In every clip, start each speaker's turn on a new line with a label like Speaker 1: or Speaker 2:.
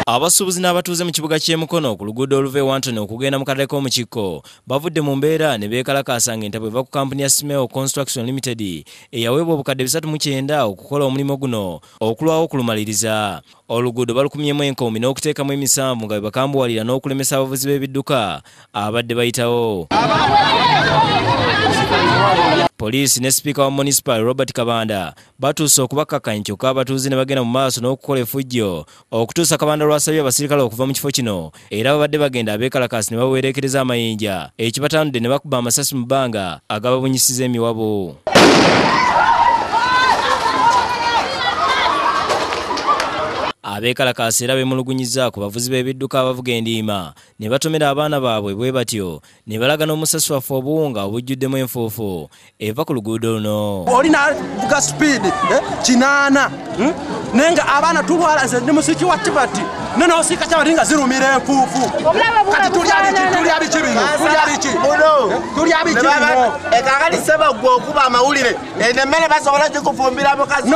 Speaker 1: Abasuubuzi n'abatuuze mu kibuga ky'e Mukono ku luguudo oluva e Wantone okugenda mu katale k'omukiko bavudde mu mbeera ne beekalakaasa ng'entabwe eva ku kampuni ya Smeo Construction Limited eyaweebwa obukadde 309 okukola omulimu guno okulwawo okulumaliriza. Oluguudo balukumyemu enkumbi n'okuteekamu emisanvu nga bebakambuwalira n'okulemesa abavuzi b'ebidduka abadde bayitawo. Poliisi ne Sipiika wa Municipal Robert Kabanda batuuse okubakkakkanya kyokka abatuuze ne bagenda mu maaso n'okukola effujjo okutuusa Kabanda lwasabye abasirikale okuva mu kifo kino era babadde bagenda abeekalakaasi ne baweerekereza amayinja ekibatandudde ne bakuba amasasi mu bbanga agababunyisiza emiwabo. Abeekalakaasi era beemulugunyiza ku bavuzi b'ebidduka abavuga endiima ne batomera abaana baabwe bwe batyo ne balaga n'omusasi waffe obuwunga obujjuddemu enfuufu eva ku luguudo luno.
Speaker 2: Olina vuga speed kinaana nenga abaana tulwala nze ndi musiki wa Tibati nene osika kyabati nga zirumira enfuufu kati tulya biki bino
Speaker 3: ekakali seba gwe okuba amawulire emmere basobola gikufumbira mukazi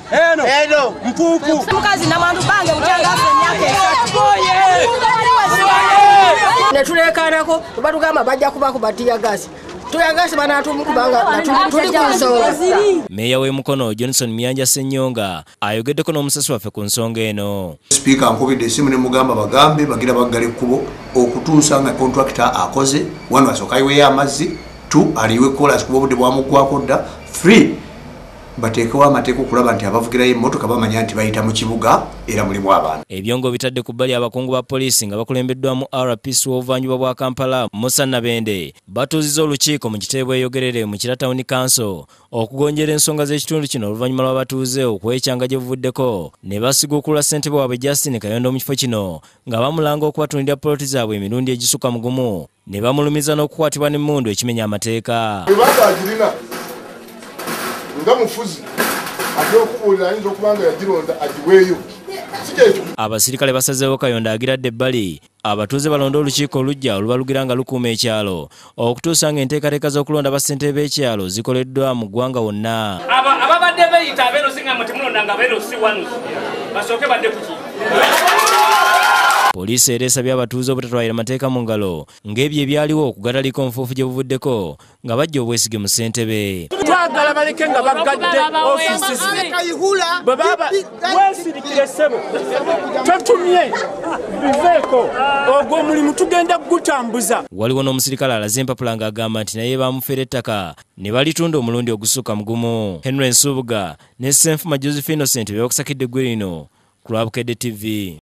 Speaker 2: eno mpuupu
Speaker 4: mukazi namandu bange mukyanga ne tulekanako batugamba bajja kuba kubatiya gasi tuyagasi banatumukubanga natulikusobola.
Speaker 1: Meeya w'e Mukono Johnson Myanja Ssennyonga ayogeddeko n'omusasi waffe ku nsonga eno.
Speaker 5: Sipiika nkubidde essimu ne mugamba bagambe bagira baggala ekkubo okutuusa nga kontrakita akoze wano asooka ayiweeyo amazzi 2 aliwe kolas kuba obudde bwamuggwako dda 3 bateekewo amateeka okulaba nti abavugirayo emmotoka bamanya nti bayita mu kibuga era mulimu abaana.
Speaker 1: Ebyongo bitadde ku bbali abakungu ba poliisi nga bakulembeddwamu RPC w'obuvanjuba bwa Kampala Musa Nabende batuuzizza olukiiko mu kiteebu eyogerere mu Kira Town Council okugonjera ensonga z'ekitundu kino oluvannyuma lw'abatuuze okwekyanga gye buvuddeko ne basiguukulula ssentebe waabwe Justin Kayondo mu kifo kino nga bamulanga okubatundira poloti zaabwe emirundi egisukka mu gumu ne bamulumiza n'okukwatibwa n'emmundu ekimenya amateeka.
Speaker 6: nga mufuzi abyokubulira ayinza okubanga yagironda agiweeyo.
Speaker 1: Abasirikale basazeewo Kayondo agiradde ebbali abatuuze balonda olukiiko olujja olubalugira nga lukuuma ekyalo okutuusa ng'enteekateeka z'okulonda bassentebe b'ekyalo zikoleddwa mu ggwanga wonna.
Speaker 7: Ababadde beeyita abeerosi nga mutemulonda nga abeerosi wano basooke badde ku ki.
Speaker 1: Poliisi era esabye abatuuze obutatwalira mateeka mu ngalo ng'ebyo ebyaliwo okugataliko nfuufu gye buvuddeko nga bajja obwesige mu ssentebe.
Speaker 8: Twagala baleke nga bagadde ofiisi bwe baba weesirikire ssebo totumye biveeko ogwo omulimu tugenda gutambuza.
Speaker 1: Waliwo n'omusirikale alaze empapula ng'agamba nti naye bamufeera ettaka ne balitunda omulundi ogusukka mu gumu. Henry Nsubuga ne Ssenfuma Josephine Innocent byakusakidde eggwe lino ku Lwabukedde TV.